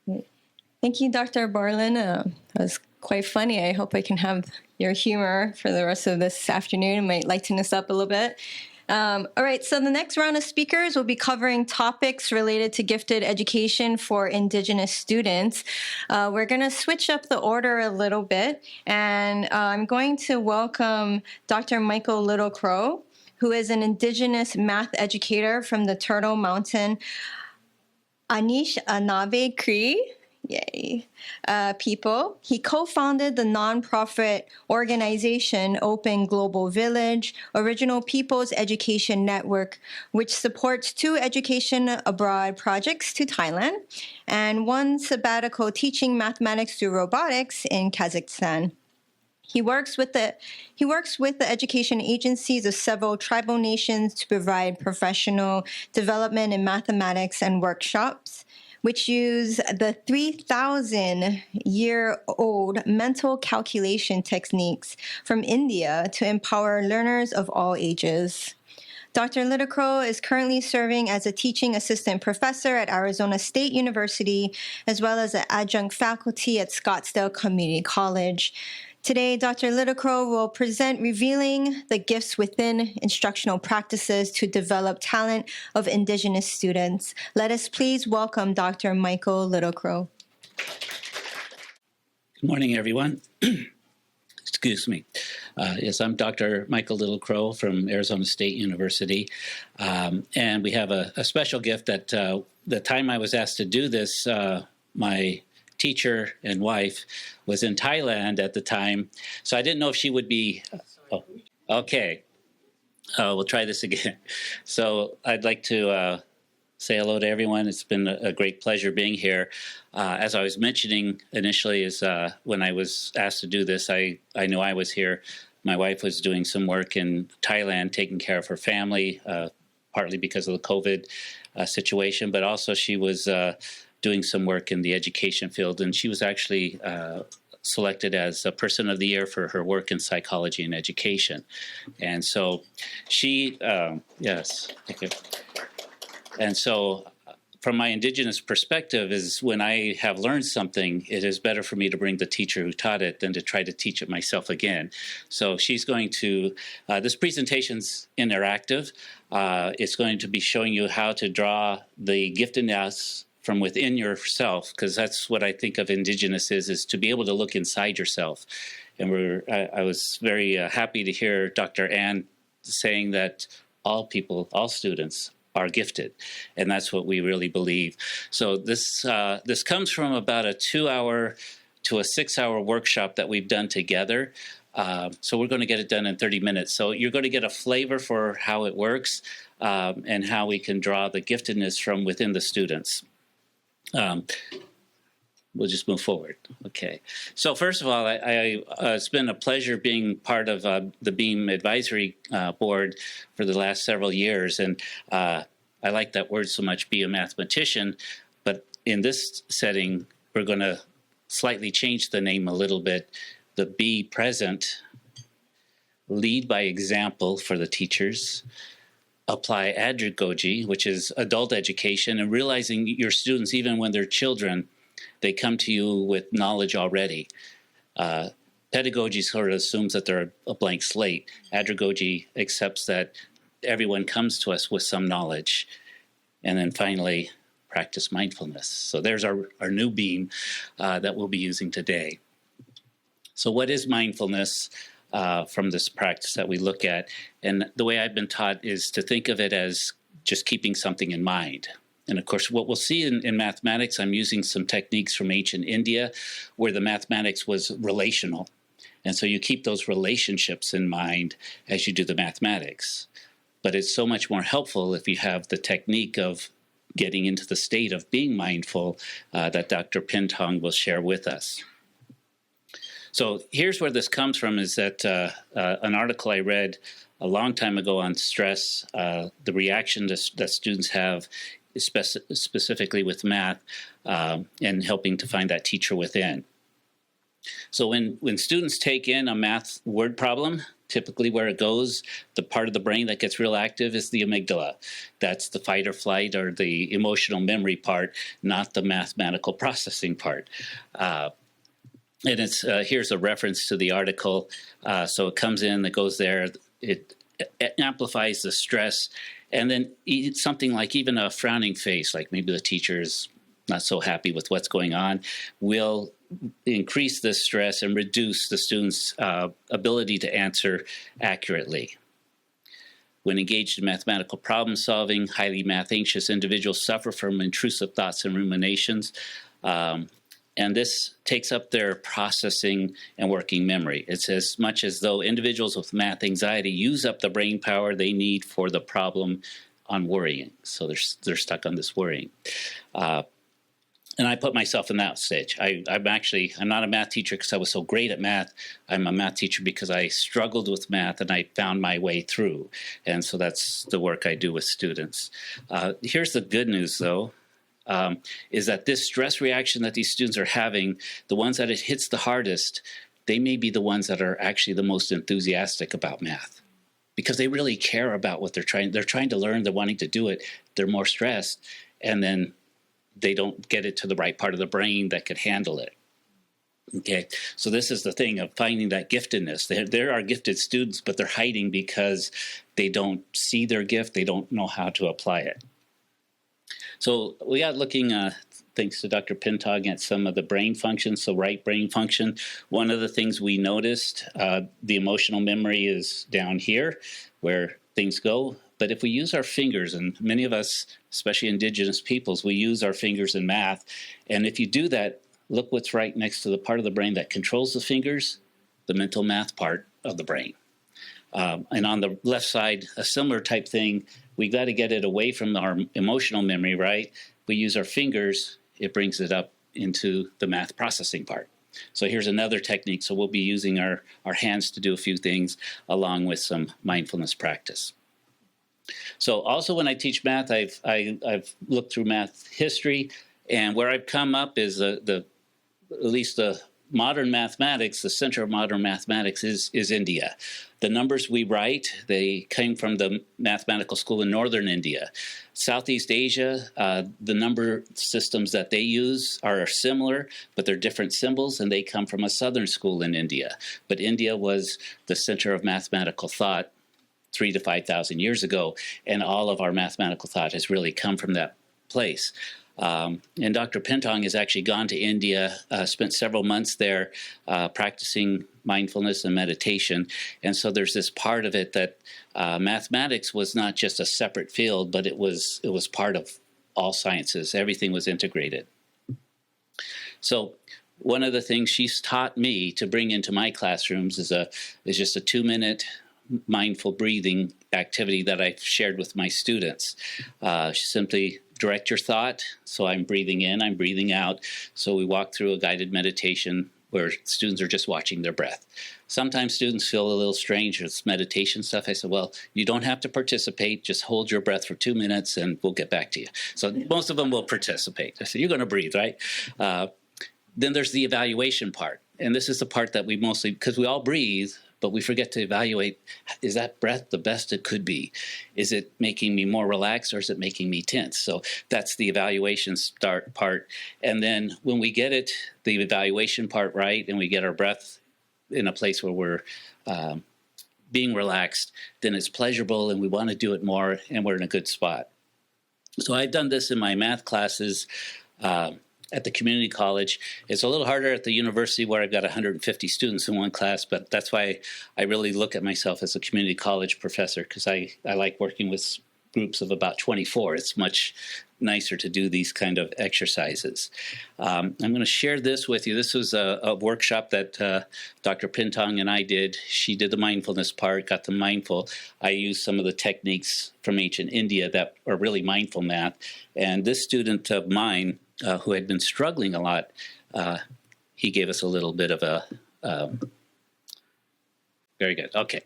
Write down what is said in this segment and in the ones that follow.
Thank you, Dr. Borland. That was quite funny. I hope I can have your humor for the rest of this afternoon. It might lighten us up a little bit. All right, so the next round of speakers will be covering topics related to gifted education for Indigenous students. We're going to switch up the order a little bit, and I'm going to welcome Dr. Michael Littlecrow, who is an Indigenous math educator from the Turtle Mountain Anishinaabe Cree people. He co-founded the nonprofit organization Open Global Village, Original Peoples Education Network, which supports 2 education abroad projects to Thailand and 1 sabbatical teaching mathematics through robotics in Kazakhstan. He works with the education agencies of several tribal nations to provide professional development in mathematics and workshops, which use the 3,000-year-old mental calculation techniques from India to empower learners of all ages. Dr. Littlecrow is currently serving as a teaching assistant professor at Arizona State University, as well as an adjunct faculty at Scottsdale Community College. Today, Dr. Littlecrow will present revealing the gifts within instructional practices to develop talent of Indigenous students. Let us please welcome Dr. Michael Littlecrow. Good morning, everyone. Excuse me. Yes, I'm Dr. Michael Littlecrow from Arizona State University, and we have a special gift that the time I was asked to do this, my teacher and wife was in Thailand at the time, so I didn't know if she would be. Okay. We'll try this again. So I'd like to say hello to everyone. It's been a great pleasure being here. As I was mentioning initially, is when I was asked to do this, I knew I was here. My wife was doing some work in Thailand, taking care of her family, partly because of the COVID situation, but also she was doing some work in the education field, and she was actually selected as a Person of the Year for her work in psychology and education. And so she, yes, thank you. And so from my Indigenous perspective is when I have learned something, it is better for me to bring the teacher who taught it than to try to teach it myself again. So she's going to, this presentation's interactive. It's going to be showing you how to draw the giftedness from within yourself, because that's what I think of Indigenous is to be able to look inside yourself. And I was very happy to hear Dr. Ann saying that all people, all students are gifted, and that's what we really believe. So this comes from about a 2-hour to a 6-hour workshop that we've done together. So we're going to get it done in 30 minutes. So you're going to get a flavor for how it works and how we can draw the giftedness from within the students. We'll just move forward. Okay. So first of all, it's been a pleasure being part of the BEAM Advisory Board for the last several years. And I like that word so much, be a mathematician. But in this setting, we're going to slightly change the name a little bit. The Be Present, lead by example for the teachers, apply andragogy, which is adult education, and realizing your students, even when they're children, they come to you with knowledge already. Pedagogy sort of assumes that they're a blank slate. Andragogy accepts that everyone comes to us with some knowledge. And then finally, practice mindfulness. So there's our new beam that we'll be using today. So what is mindfulness? From this practice that we look at. And the way I've been taught is to think of it as just keeping something in mind. And of course, what we'll see in mathematics, I'm using some techniques from ancient India where the mathematics was relational. And so you keep those relationships in mind as you do the mathematics. But it's so much more helpful if you have the technique of getting into the state of being mindful that Dr. Pintong will share with us. So here's where this comes from, is that an article I read a long time ago on stress, the reaction that students have, specifically with math, and helping to find that teacher within. So when students take in a math word problem, typically where it goes, the part of the brain that gets real active is the amygdala. That's the fight or flight or the emotional memory part, not the mathematical processing part. And it's here's a reference to the article. So it comes in, it goes there, it amplifies the stress, and then something like even a frowning face, like maybe the teacher's not so happy with what's going on, will increase the stress and reduce the student's ability to answer accurately. When engaged in mathematical problem solving, highly math anxious individuals suffer from intrusive thoughts and ruminations. And this takes up their processing and working memory. It's as much as though individuals with math anxiety use up the brain power they need for the problem on worrying. So they're stuck on this worrying. And I put myself in that stage. I'm not a math teacher because I was so great at math. I'm a math teacher because I struggled with math and I found my way through. And so that's the work I do with students. Here's the good news, though. Is that this stress reaction that these students are having, the ones that it hits the hardest, they may be the ones that are actually the most enthusiastic about math because they really care about what they're trying to learn, they're wanting to do it, they're more stressed, and then they don't get it to the right part of the brain that could handle it. Okay, so this is the thing of finding that giftedness. There are gifted students, but they're hiding because they don't see their gift, they don't know how to apply it. So we got looking, thanks to Dr. Pintog, at some of the brain functions, so right brain function. One of the things we noticed, the emotional memory is down here where things go. But if we use our fingers, and many of us, especially indigenous peoples, we use our fingers in math. And if you do that, look what's right next to the part of the brain that controls the fingers, the mental math part of the brain. And on the left side, a similar type thing. We got to get it away from our emotional memory, right? We use our fingers, it brings it up into the math processing part. So here's another technique. So we'll be using our hands to do a few things along with some mindfulness practice. So also when I teach math, I've looked through math history, and where I've come up is at least the modern mathematics, the center of modern mathematics is India. The numbers we write, they came from the mathematical school in northern India. Southeast Asia, the number systems that they use are similar, but they're different symbols, and they come from a southern school in India. But India was the center of mathematical thought 3,000 to 5,000 years ago, and all of our mathematical thought has really come from that place. And Dr. Pintog has actually gone to India, spent several months there practicing mindfulness and meditation. And so there's this part of it that mathematics was not just a separate field, but it was part of all sciences. Everything was integrated. So one of the things she's taught me to bring into my classrooms is just a 2-minute mindful breathing activity that I've shared with my students. Simply direct your thought. So I'm breathing in, I'm breathing out. So we walk through a guided meditation where students are just watching their breath. Sometimes students feel a little strange with meditation stuff. I said, well, you don't have to participate. Just hold your breath for 2 minutes and we'll get back to you. So most of them will participate. I said, you're going to breathe, right? Then there's the evaluation part. And this is the part that we mostly, because we all breathe, but we forget to evaluate, is that breath the best it could be? Is it making me more relaxed or is it making me tense? So that's the evaluation start part. And then when we get it, the evaluation part right, and we get our breath in a place where we're being relaxed, then it's pleasurable and we want to do it more and we're in a good spot. So I've done this in my math classes at the community college. It's a little harder at the university where I've got 150 students in one class, but that's why I really look at myself as a community college professor, because I like working with groups of about 24. It's much nicer to do these kind of exercises. I'm going to share this with you. This was a workshop that Dr. Pintog and I did. She did the mindfulness part, got them mindful. I used some of the techniques from ancient India that are really mindful math. And this student of mine, who had been struggling a lot, he gave us a little bit of a... very good. Okay.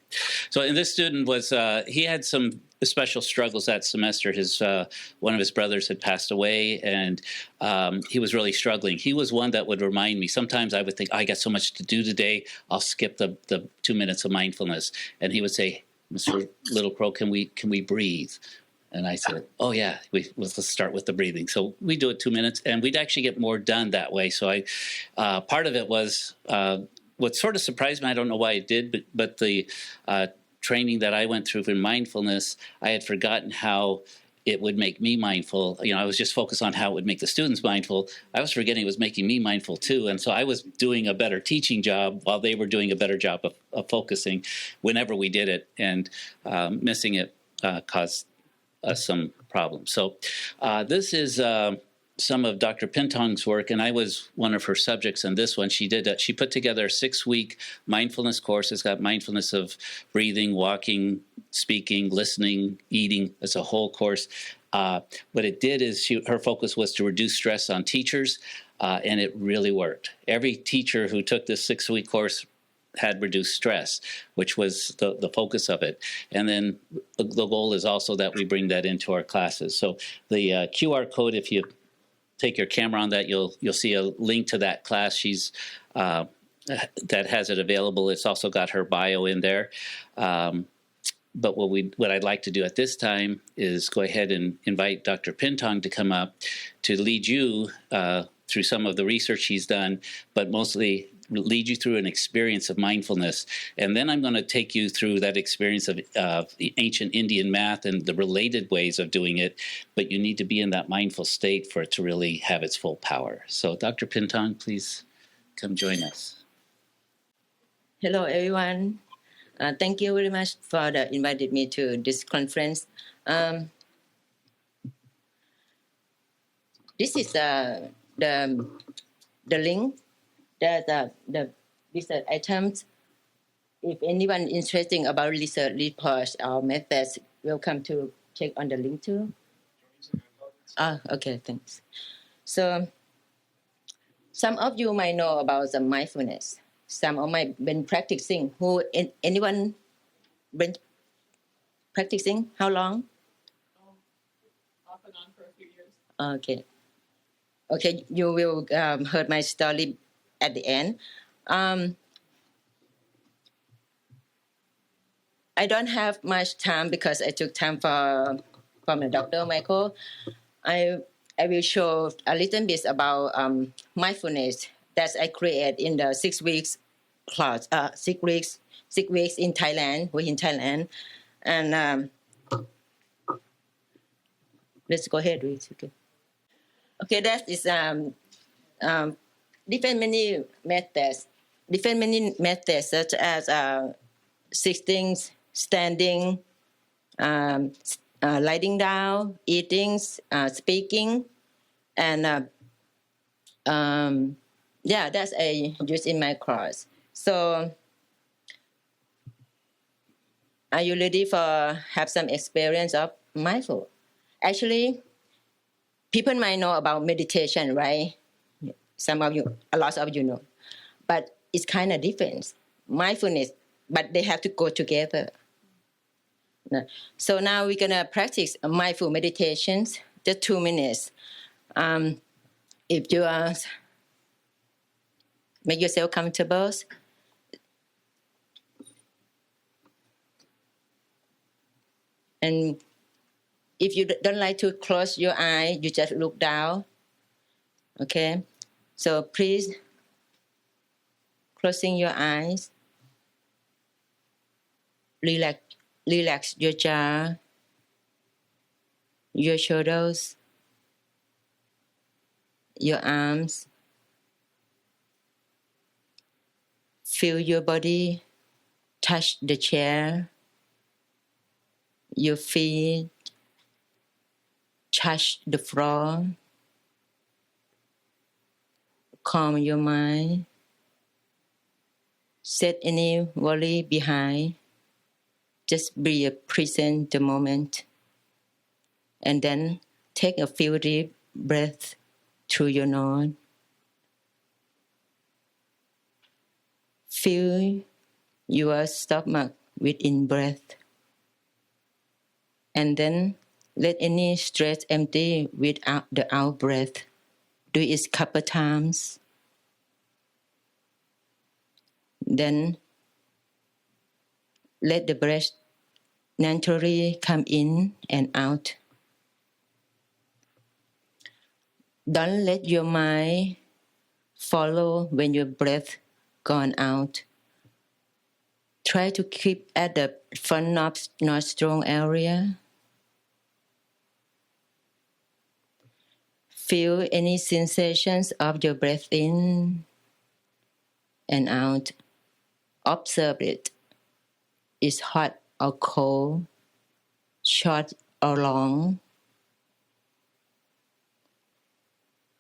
So and this student was, he had some special struggles that semester. One of his brothers had passed away, and he was really struggling. He was one that would remind me. Sometimes I would think, I got so much to do today, I'll skip the 2 minutes of mindfulness. And he would say, Mr. Little Crow, can we breathe? And I said, oh, yeah, let's start with the breathing. So we do it 2 minutes, and we'd actually get more done that way. So part of it was what sort of surprised me. I don't know why it did, but the training that I went through in mindfulness, I had forgotten how it would make me mindful. I was just focused on how it would make the students mindful. I was forgetting it was making me mindful too. And so I was doing a better teaching job while they were doing a better job of focusing whenever we did it. And missing it caused us some problems. So this is some of Dr. Pintong's work, and I was one of her subjects in this one. She put together a 6-week mindfulness course. It's got mindfulness of breathing, walking, speaking, listening, eating. It's a whole course. What it did is her focus was to reduce stress on teachers, and it really worked. Every teacher who took this 6-week course had reduced stress, which was the focus of it. And then the goal is also that we bring that into our classes. So the QR code, if you take your camera on that, you'll see a link to that class. She's that has it available. It's also got her bio in there. But what I'd like to do at this time is go ahead and invite Dr. Pintong to come up to lead you through some of the research she's done, but mostly lead you through an experience of mindfulness. And then I'm going to take you through that experience of ancient Indian math and the related ways of doing it. But you need to be in that mindful state for it to really have its full power. So Dr. Pintong, please come join us. Hello, everyone. Thank you very much for inviting me to this conference. This is the link. The research items. If anyone interested about research reports or methods, welcome to check on the link too. Okay, thanks. So, some of you might know about the mindfulness. Some of my been practicing. Anyone been practicing? How long? Off and on for a few years. Okay, you will heard my story at the end. I don't have much time because I took time from Dr. Michael. I will show a little bit about mindfulness that I created in the 6 weeks class. 6 weeks in Thailand. We're in Thailand, and let's go ahead with it. Okay, that is different many methods such as sitting, standing, lying down, eating, speaking, and that's I use in my class. So, are you ready for have some experience of mindful? Actually, people might know about meditation, right? Some of you, a lot of you know, but it's kind of different. Mindfulness, but they have to go together. So now we're gonna practice mindful meditations, just 2 minutes. If you make yourself comfortable, and if you don't like to close your eye, you just look down. Okay. So please, closing your eyes, relax your jaw, your shoulders, your arms. Feel your body touch the chair, your feet touch the floor. Calm your mind. Set any worry behind. Just be present the moment. And then take a few deep breaths through your nose. Fill your stomach with in breath. And then let any stress empty without the out breath. Do it a couple times. Then let the breath naturally come in and out. Don't let your mind follow when your breath gone out. Try to keep at the front of nostril area. Feel any sensations of your breath in and out. Observe it. Is hot or cold, short or long.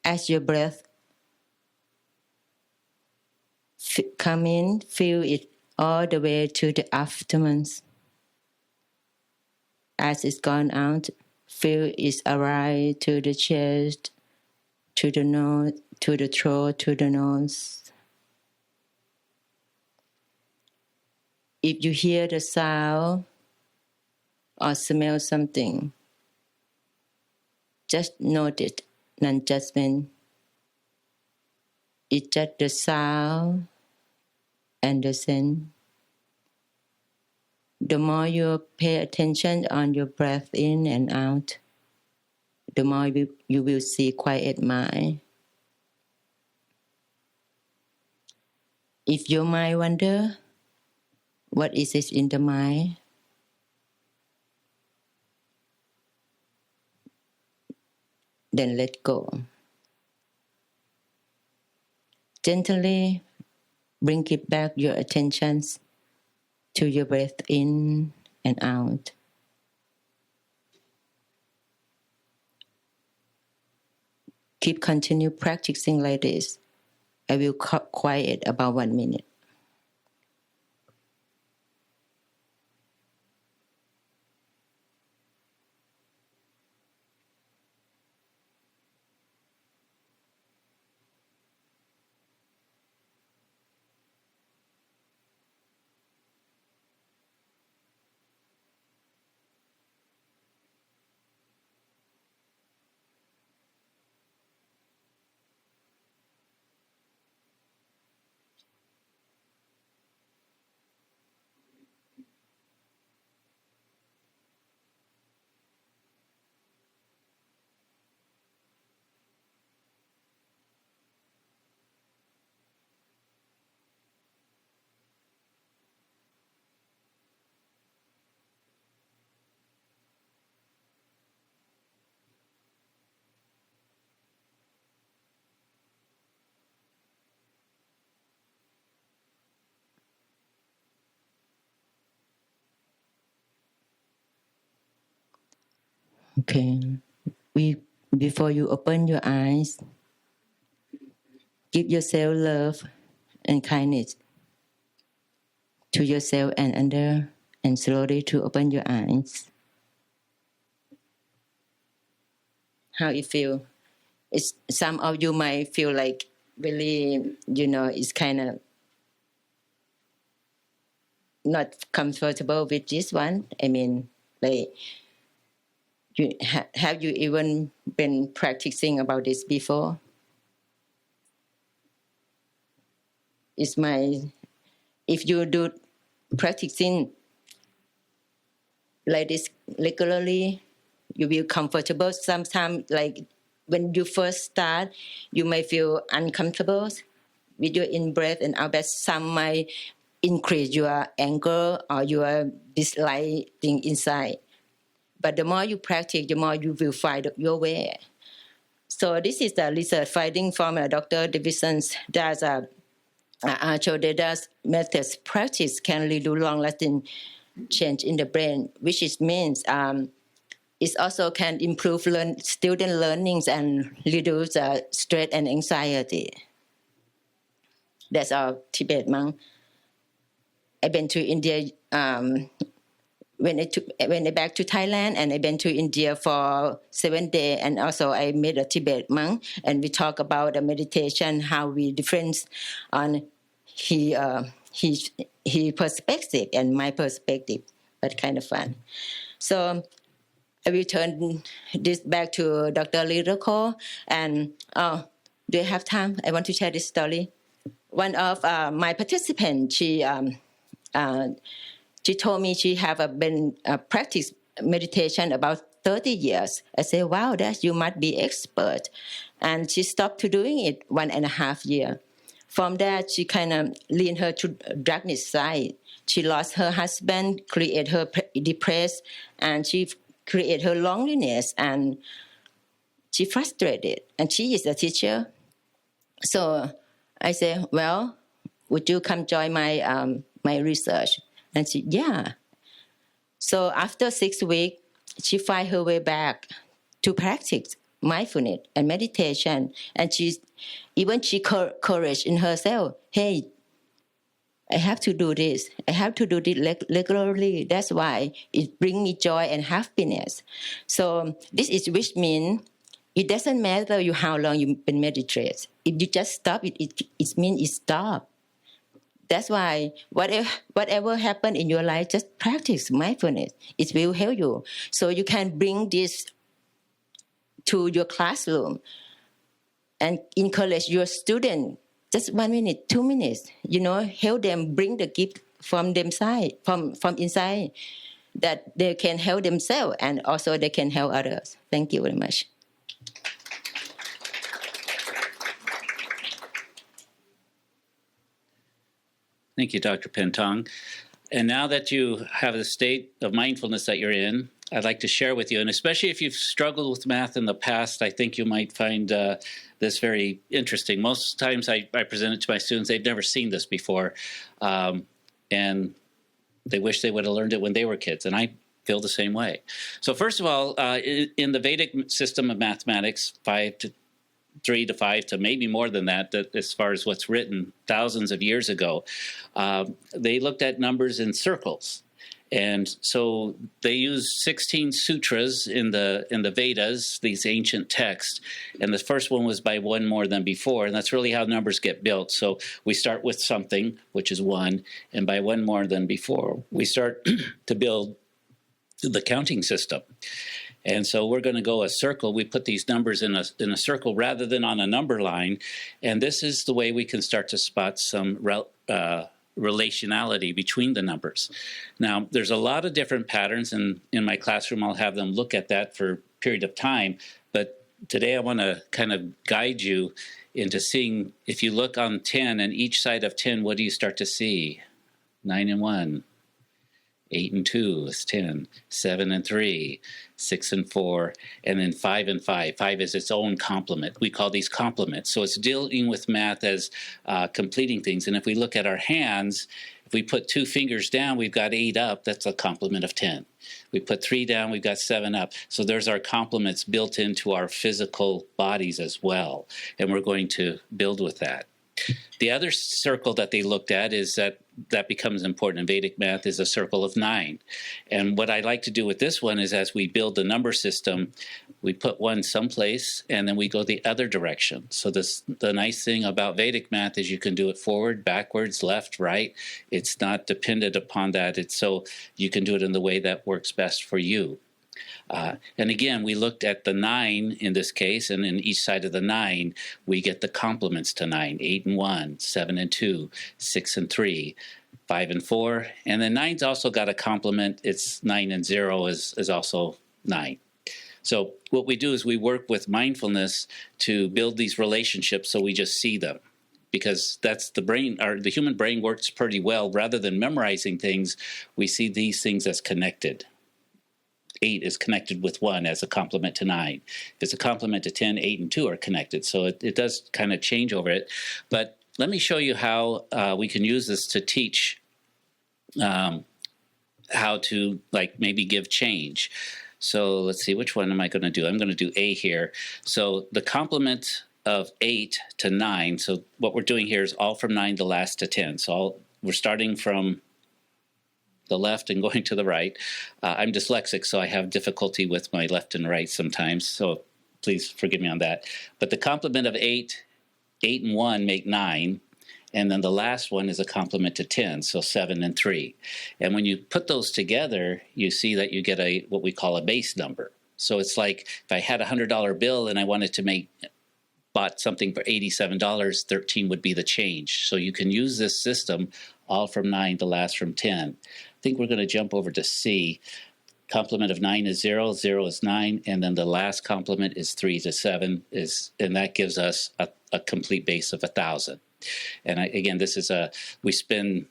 As your breath come in, feel it all the way to the abdomen. As it's gone out, feel it arrive to the chest, to the nose, to the throat, to the nose. If you hear the sound or smell something, just note it, non-judgment. It's just the sound and the scent. The more you pay attention on your breath in and out, the more you will see quiet mind. If your mind wonder, what is it in the mind? Then let go. Gently bring it back your attention to your breath in and out. Continue practicing like this. I will quiet about 1 minute. Okay. Before you open your eyes, give yourself love and kindness to yourself and other, and slowly to open your eyes. How it feel? It's some of you might feel like really, it's kind of not comfortable with this one. I mean, like, have you even been practicing about this before? If you do practicing like this regularly, you will comfortable. Sometimes, like when you first start, you may feel uncomfortable with your in breath and out breath. Some might increase your anger or your dislike thing inside. But the more you practice, the more you will find your way. So this is the research finding from Dr. Davidson's. There's showed that methods practice can lead to long-lasting change in the brain, which means it also can improve student learnings and reduce stress and anxiety. That's our Tibet monk. I've been to India when I back to Thailand, and I've been to India for 7 days, and also I met a Tibet monk, and we talk about the meditation, how we difference on his perspective and my perspective, but kind of fun. So I will turn this back to Dr. Lidoko. And do you have time? I want to share this story. One of my participants, she told me she have been practice meditation about 30 years. I said, wow, that you might be expert. And she stopped to doing it 1.5 years. From that, she kind of leaned her to darkness side. She lost her husband, created her depressed, and she created her loneliness, and she frustrated. And she is a teacher. So I said, well, would you come join my my research? And she, yeah. So after 6 weeks, she find her way back to practice mindfulness and meditation. And she courage in herself. Hey, I have to do this. I have to do this regularly. That's why it brings me joy and happiness. So this is which means it doesn't matter you how long you've been meditating. If you just stop it, it means it stopped. That's why whatever happened in your life, just practice mindfulness. It will help you. So you can bring this to your classroom and encourage your student. Just 1 minute, 2 minutes, help them bring the gift from them side, from inside, that they can help themselves and also they can help others. Thank you very much. Thank you, Dr. Pentong. And now that you have the state of mindfulness that you're in, I'd like to share with you, and especially if you've struggled with math in the past, I think you might find this very interesting. Most times I present it to my students, they've never seen this before, and they wish they would have learned it when they were kids, and I feel the same way. So first of all, in the Vedic system of mathematics, 3 to 5 to maybe more than that as far as what's written thousands of years ago, they looked at numbers in circles. And so they used 16 sutras in the Vedas, these ancient texts. And the first one was by one more than before. And that's really how numbers get built. So we start with something, which is one, and by one more than before, we start to build the counting system. And so we're going to go a circle. We put these numbers in a circle rather than on a number line. And this is the way we can start to spot some relationality between the numbers. Now, there's a lot of different patterns, and in my classroom, I'll have them look at that for a period of time. But today I want to kind of guide you into seeing, if you look on 10 and each side of 10, what do you start to see? 9 and 1. 8 and 2 is 10, 7 and 3, 6 and 4, and then 5 and 5. 5 is its own complement. We call these complements. So it's dealing with math as completing things. And if we look at our hands, if we put 2 fingers down, we've got 8 up. That's a complement of 10. We put 3 down, we've got 7 up. So there's our complements built into our physical bodies as well. And we're going to build with that. The other circle that they looked at is that becomes important in Vedic math is a circle of 9. And what I like to do with this one is as we build the number system, we put one someplace and then we go the other direction. So the nice thing about Vedic math is you can do it forward, backwards, left, right. It's not dependent upon that. So you can do it in the way that works best for you. And again, we looked at the 9 in this case, and in each side of the 9, we get the complements to 9, 8 and 1, 7 and 2, 6 and 3, 5 and 4. And then 9's also got a complement. It's 9 and 0 is also 9. So what we do is we work with mindfulness to build these relationships so we just see them. Because that's the brain, or the human brain works pretty well. Rather than memorizing things, we see these things as connected. 8 is connected with 1 as a complement to 9. If it's a complement to 10, 8 and 2 are connected. So it does kind of change over it. But let me show you how we can use this to teach how to maybe give change. So let's see, which one am I going to do? I'm going to do A here. So the complement of 8 to 9. So what we're doing here is all from 9 to last to 10. So we're starting from the left and going to the right. I'm dyslexic, so I have difficulty with my left and right sometimes, so please forgive me on that. But the complement of 8 and 1 make 9, and then the last one is a complement to 10, so 7 and 3. And when you put those together, you see that you get what we call a base number. So it's like if I had $100 bill and I wanted to bought something for $87, 13 would be the change. So you can use this system all from 9, the last from 10. I think we're going to jump over to C. Complement of 9 is 0, 0 is 9, and then the last complement is 3 to 7, and that gives us a complete base of 1,000. And again, this is we spend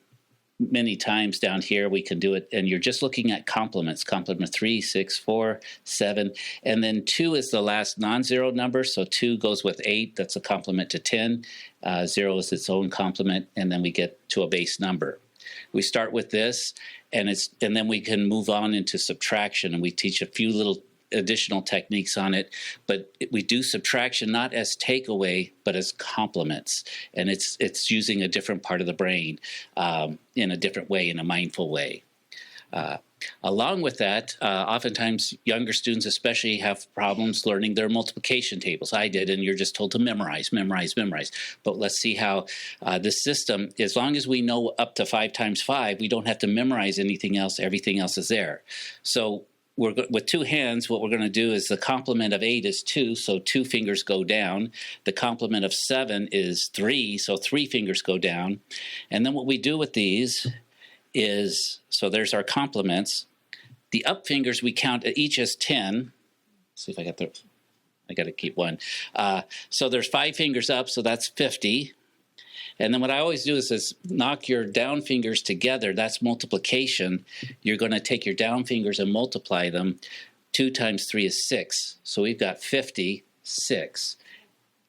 many times down here. We can do it, and you're just looking at complements. Complement 3, 6, 4, 7, and then 2 is the last non-zero number, so 2 goes with 8. That's a complement to 10. 0 is its own complement, and then we get to a base number. We start with this, and then we can move on into subtraction, and we teach a few little additional techniques on it. But we do subtraction not as takeaway, but as complements, and it's using a different part of the brain in a different way, in a mindful way. Along with that, oftentimes younger students especially have problems learning their multiplication tables. I did, and you're just told to memorize. But let's see how this system, as long as we know up to 5 times 5, we don't have to memorize anything else. Everything else is there. So with 2 hands, what we're going to do is the complement of 8 is 2, so 2 fingers go down. The complement of 7 is 3, so 3 fingers go down. And then what we do with these is, so there's our complements. The up fingers we count each as 10. Let's see if I got to keep one. So there's 5 fingers up, so that's 50. And then what I always do is knock your down fingers together. That's multiplication. You're going to take your down fingers and multiply them. 2 times 3 is 6. So we've got 56.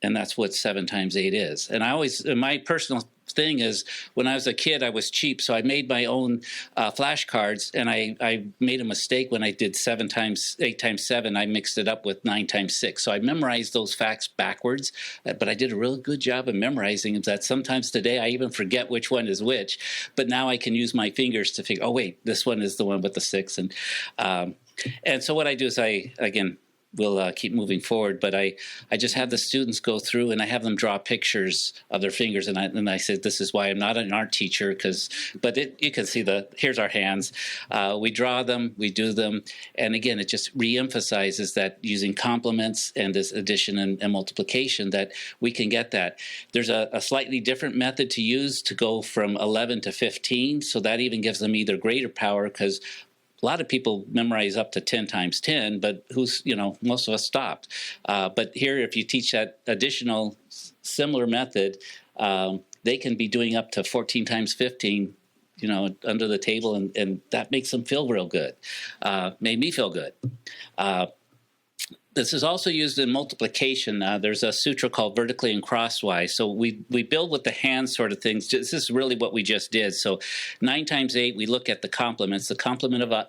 And that's what 7 times 8 is. And my personal thing is, when I was a kid, I was cheap, so I made my own flashcards, and I made a mistake when I did 8 times 7. I mixed it up with 9 times 6. So I memorized those facts backwards, but I did a real good job of memorizing them that sometimes today I even forget which one is which, but now I can use my fingers to figure, oh, wait, this one is the one with the 6. And so what I do is we'll keep moving forward, but I just have the students go through and I have them draw pictures of their fingers, and I said, this is why I'm not an art teacher, you can see here's our hands. We draw them, we do them, and again, it just reemphasizes that using complements and this addition and multiplication that we can get that. There's a slightly different method to use to go from 11 to 15, so that even gives them either greater power, because a lot of people memorize up to 10 times 10, but most of us stopped. But here, if you teach that additional similar method, they can be doing up to 14 times 15, under the table, and that makes them feel real good. Made me feel good. This is also used in multiplication. There's a sutra called vertically and crosswise. So we build with the hands sort of things. This is really what we just did. So 9 times 8, we look at the complements. The complement of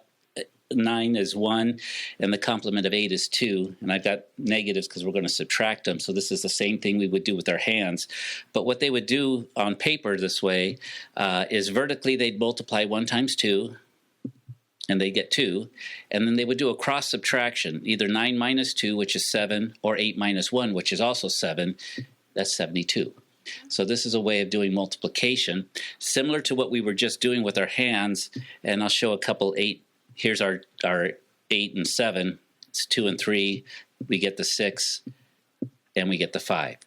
9 is 1, and the complement of 8 is 2. And I've got negatives because we're going to subtract them. So this is the same thing we would do with our hands. But what they would do on paper this way is vertically they'd multiply 1 times 2. And they get 2, and then they would do a cross subtraction, either 9 minus 2, which is 7, or 8 minus 1, which is also 7. That's 72. So this is a way of doing multiplication, similar to what we were just doing with our hands, and I'll show a couple 8. Here's our 8 and 7. It's 2 and 3. We get the 6, and we get the 5.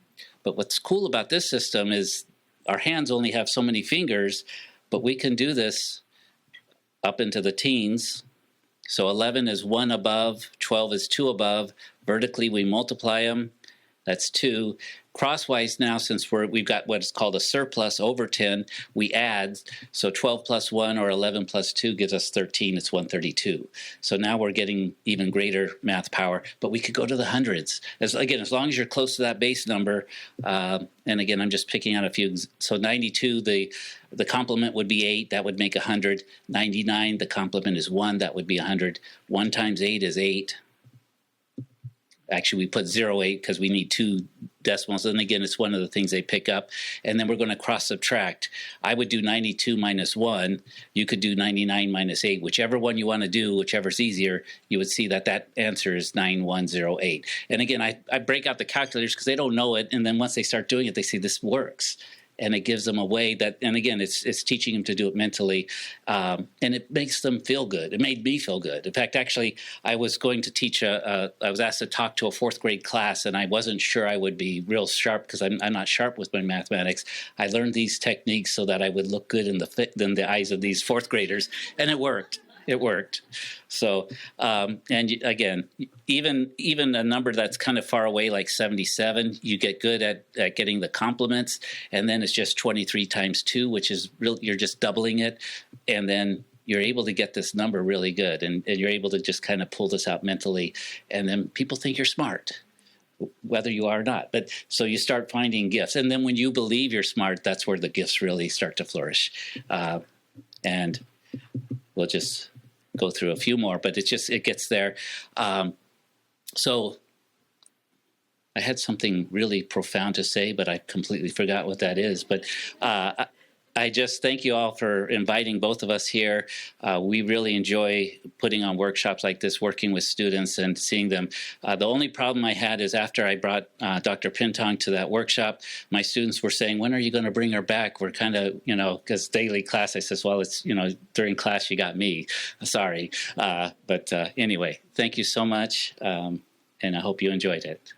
But what's cool about this system is our hands only have so many fingers, but we can do this up into the teens. So 11 is 1 above, 12 is 2 above. Vertically, we multiply them. That's 2. Crosswise now, since we've got what is called a surplus over 10, we add. So 12 plus 1 or 11 plus 2 gives us 13. It's 132. So now we're getting even greater math power. But we could go to the hundreds. As long as you're close to that base number. And again, I'm just picking out a few. So 92, the complement would be 8. That would make 100. 99, the complement is 1. That would be 100. 1 times 8 is 8. Actually, we put 0.8 because we need 2 decimals. And again, it's one of the things they pick up. And then we're going to cross subtract. I would do 92 minus 1. You could do 99 minus 8. Whichever one you want to do, whichever's easier, you would see that answer is 9108. And again, I break out the calculators because they don't know it. And then once they start doing it, they see this works. and it gives them a way that, and again, it's teaching them to do it mentally, and it makes them feel good. It made me feel good. In fact, actually, I was going to teach I was asked to talk to a fourth grade class, and I wasn't sure I would be real sharp because I'm not sharp with my mathematics. I learned these techniques so that I would look good in the eyes of these fourth graders, and it worked. It worked. So, again, even a number that's kind of far away, like 77, you get good at getting the complements, and then it's just 23 times 2, which is real. You're just doubling it, and then you're able to get this number really good, and you're able to just kind of pull this out mentally, and then people think you're smart, whether you are or not. But so you start finding gifts, and then when you believe you're smart, that's where the gifts really start to flourish. And we'll just go through a few more, but it gets there. So I had something really profound to say, but I completely forgot what that is. But I just thank you all for inviting both of us here. We really enjoy putting on workshops like this, working with students and seeing them. The only problem I had is after I brought Dr. Pintong to that workshop, my students were saying, when are you going to bring her back? We're kind of, because daily class, I says, well, it's, during class you got me. Sorry. But anyway, thank you so much. And I hope you enjoyed it.